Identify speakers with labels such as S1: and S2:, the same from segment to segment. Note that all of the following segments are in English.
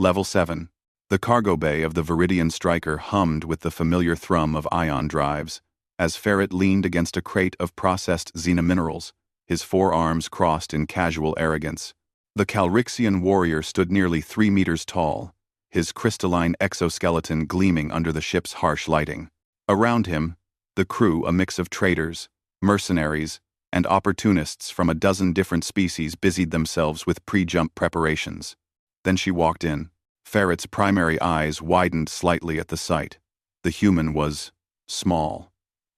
S1: Level 7. The cargo bay of the Viridian Striker hummed with the familiar thrum of ion drives, as Ferret leaned against a crate of processed xenominerals, his forearms crossed in casual arrogance. The Calrixian warrior stood nearly 3 meters tall, his crystalline exoskeleton gleaming under the ship's harsh lighting. Around him, the crew, a mix of traders, mercenaries, and opportunists from a dozen different species, busied themselves with pre-jump preparations. Then she walked in. Ferret's primary eyes widened slightly at the sight. The human was small.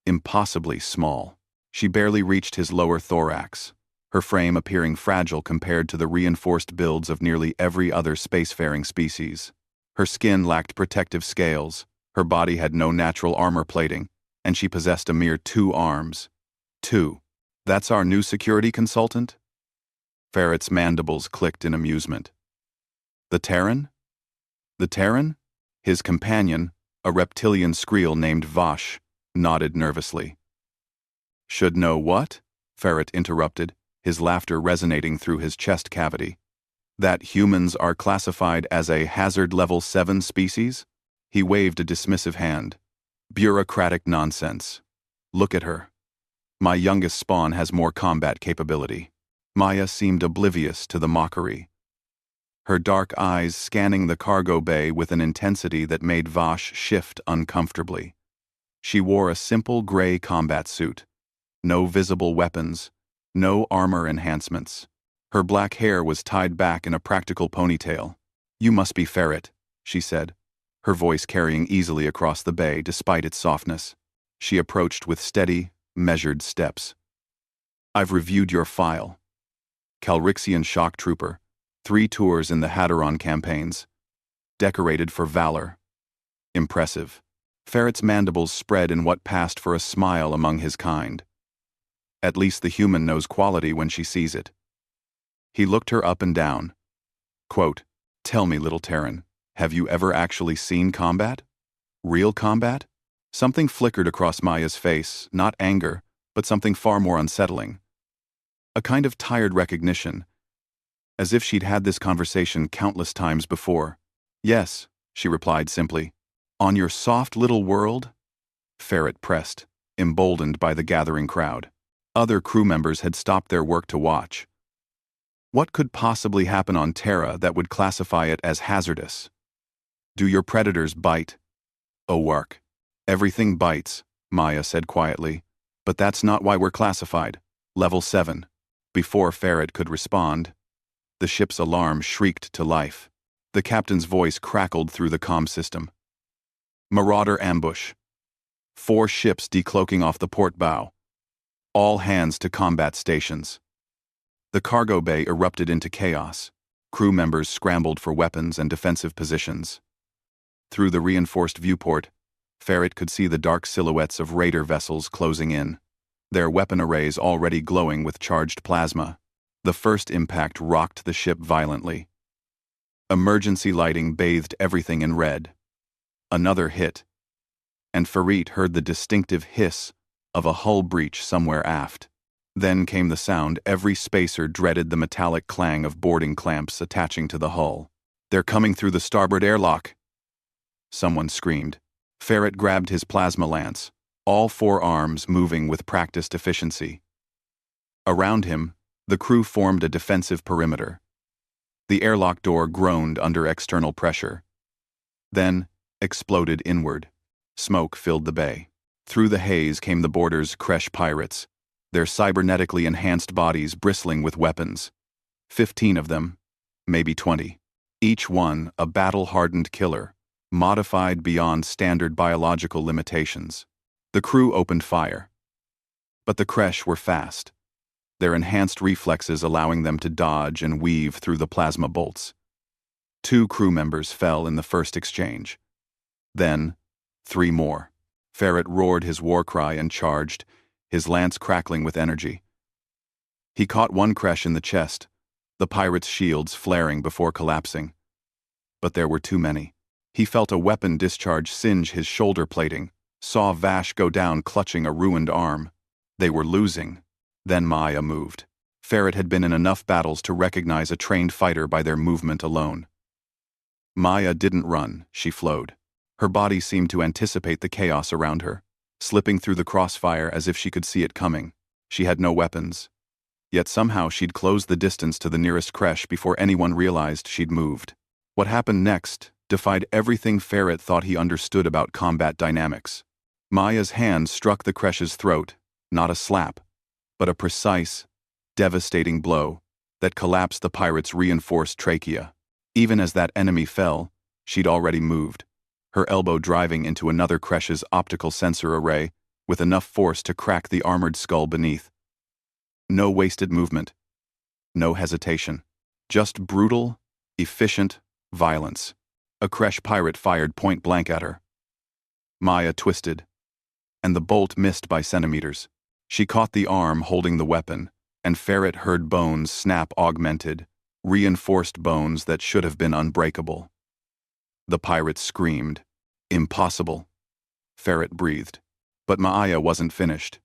S1: Impossibly small. She barely reached his lower thorax, her frame appearing fragile compared to the reinforced builds of nearly every other spacefaring species. Her skin lacked protective scales, her body had no natural armor plating, and she possessed a mere 2 arms. 2. That's our new security consultant? Ferret's mandibles clicked in amusement. The Terran? The Terran? His companion, a reptilian screel named Vash, nodded nervously. Should know what? Ferret interrupted, his laughter resonating through his chest cavity. That humans are classified as a hazard level 7 species? He waved a dismissive hand. Bureaucratic nonsense. Look at her. My youngest spawn has more combat capability. Maya seemed oblivious to the mockery, her dark eyes scanning the cargo bay with an intensity that made Vash shift uncomfortably. She wore a simple gray combat suit. No visible weapons, no armor enhancements. Her black hair was tied back in a practical ponytail. You must be Ferret, she said, her voice carrying easily across the bay despite its softness. She approached with steady, measured steps. I've reviewed your file. Calrixian shock trooper, 3 tours in the Hadron campaigns. Decorated for valor. Impressive. Ferret's mandibles spread in what passed for a smile among his kind. At least the human knows quality when she sees it. He looked her up and down. Quote, Tell me, little Terran, have you ever actually seen combat? Real combat? Something flickered across Maya's face, not anger, but something far more unsettling. A kind of tired recognition, as if she'd had this conversation countless times before. Yes, she replied simply. On your soft little world? Ferret pressed, emboldened by the gathering crowd. Other crew members had stopped their work to watch. What could possibly happen on Terra that would classify it as hazardous? Do your predators bite? Orc. Everything bites, Maya said quietly. But that's not why we're classified. Level 7. Before Ferret could respond, the ship's alarm shrieked to life. The captain's voice crackled through the comm system. Marauder ambush. 4 ships decloaking off the port bow. All hands to combat stations. The cargo bay erupted into chaos. Crew members scrambled for weapons and defensive positions. Through the reinforced viewport, Ferret could see the dark silhouettes of raider vessels closing in, their weapon arrays already glowing with charged plasma. The first impact rocked the ship violently. Emergency lighting bathed everything in red. Another hit, and Ferret heard the distinctive hiss of a hull breach somewhere aft. Then came the sound every spacer dreaded, the metallic clang of boarding clamps attaching to the hull. They're coming through the starboard airlock, someone screamed. Ferret grabbed his plasma lance, all 4 arms moving with practiced efficiency. Around him, the crew formed a defensive perimeter. The airlock door groaned under external pressure, then exploded inward. Smoke filled the bay. Through the haze came the boarders' Kresh pirates, their cybernetically enhanced bodies bristling with weapons. 15 of them, maybe 20. Each one a battle-hardened killer, modified beyond standard biological limitations. The crew opened fire. But the Kresh were fast, their enhanced reflexes allowing them to dodge and weave through the plasma bolts. 2 crew members fell in the first exchange. Then, 3 more. Ferret roared his war cry and charged, his lance crackling with energy. He caught one Kresh in the chest, the pirate's shields flaring before collapsing. But there were too many. He felt a weapon discharge singe his shoulder plating, saw Vash go down clutching a ruined arm. They were losing. Then Maya moved. Ferret had been in enough battles to recognize a trained fighter by their movement alone. Maya didn't run, she flowed. Her body seemed to anticipate the chaos around her, slipping through the crossfire as if she could see it coming. She had no weapons. Yet somehow she'd closed the distance to the nearest creche before anyone realized she'd moved. What happened next defied everything Ferret thought he understood about combat dynamics. Maya's hand struck the creche's throat, not a slap, but a precise, devastating blow that collapsed the pirate's reinforced trachea. Even as that enemy fell, she'd already moved, her elbow driving into another creche's optical sensor array with enough force to crack the armored skull beneath. No wasted movement. No hesitation. Just brutal, efficient violence. A creche pirate fired point blank at her. Maya twisted, and the bolt missed by centimeters. She caught the arm holding the weapon, and Ferret heard bones snap augmented, reinforced bones that should have been unbreakable. The pirate screamed. Impossible. Ferret breathed. But Maya wasn't finished.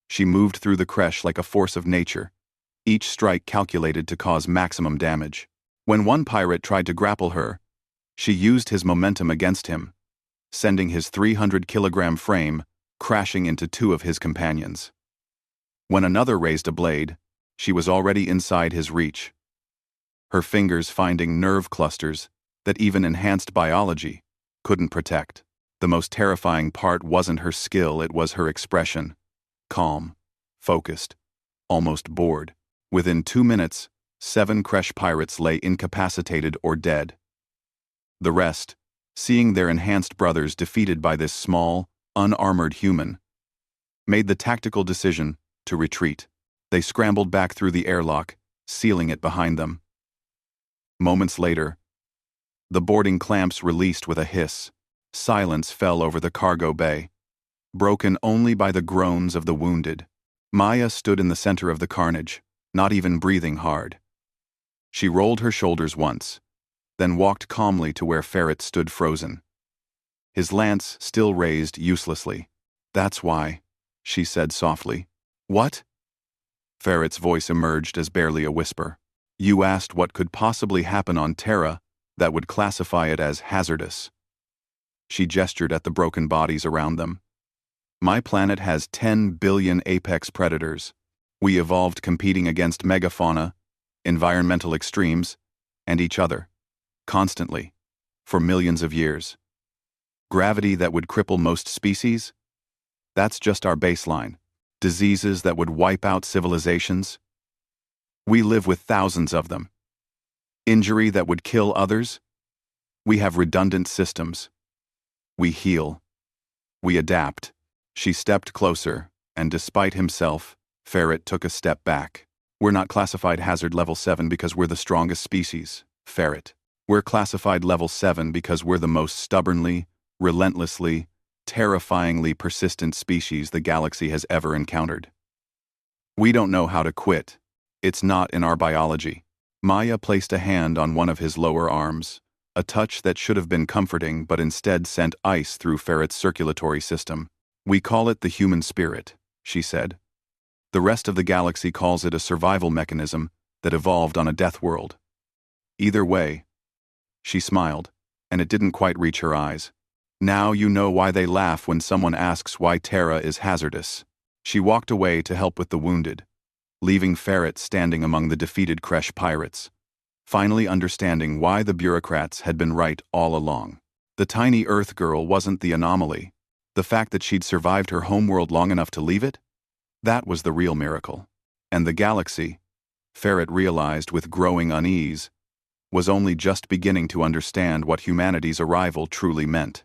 S1: She moved through the creche like a force of nature, each strike calculated to cause maximum damage. When one pirate tried to grapple her, she used his momentum against him, sending his 300-kilogram frame crashing into two of his companions. When another raised a blade, she was already inside his reach, her fingers finding nerve clusters that even enhanced biology couldn't protect. The most terrifying part wasn't her skill, it was her expression. Calm, focused, almost bored. Within 2 minutes, 7 creche pirates lay incapacitated or dead. The rest, seeing their enhanced brothers defeated by this small, unarmored human, made the tactical decision to retreat. They scrambled back through the airlock, sealing it behind them. Moments later, the boarding clamps released with a hiss. Silence fell over the cargo bay, broken only by the groans of the wounded. Maya stood in the center of the carnage, not even breathing hard. She rolled her shoulders once, then walked calmly to where Ferret stood frozen, his lance still raised uselessly. "That's why," she said softly. "What?" Ferret's voice emerged as barely a whisper. "You asked what could possibly happen on Terra that would classify it as hazardous." She gestured at the broken bodies around them. "My planet has 10 billion apex predators. We evolved competing against megafauna, environmental extremes, and each other, constantly, for millions of years. Gravity that would cripple most species? That's just our baseline. Diseases that would wipe out civilizations? We live with thousands of them. Injury that would kill others? We have redundant systems. We heal. We adapt." She stepped closer, and despite himself, Ferret took a step back. "We're not classified hazard level 7 because we're the strongest species, Ferret. We're classified level 7 because we're the most stubbornly, relentlessly, terrifyingly persistent species the galaxy has ever encountered. We don't know how to quit. It's not in our biology." Maya placed a hand on one of his lower arms, a touch that should have been comforting but instead sent ice through Ferret's circulatory system. "We call it the human spirit," she said. "The rest of the galaxy calls it a survival mechanism that evolved on a death world. Either way," she smiled, and it didn't quite reach her eyes. "Now you know why they laugh when someone asks why Terra is hazardous." She walked away to help with the wounded, leaving Ferret standing among the defeated creche pirates, finally understanding why the bureaucrats had been right all along. The tiny Earth girl wasn't the anomaly. The fact that she'd survived her homeworld long enough to leave it? That was the real miracle. And the galaxy, Ferret realized with growing unease, was only just beginning to understand what humanity's arrival truly meant.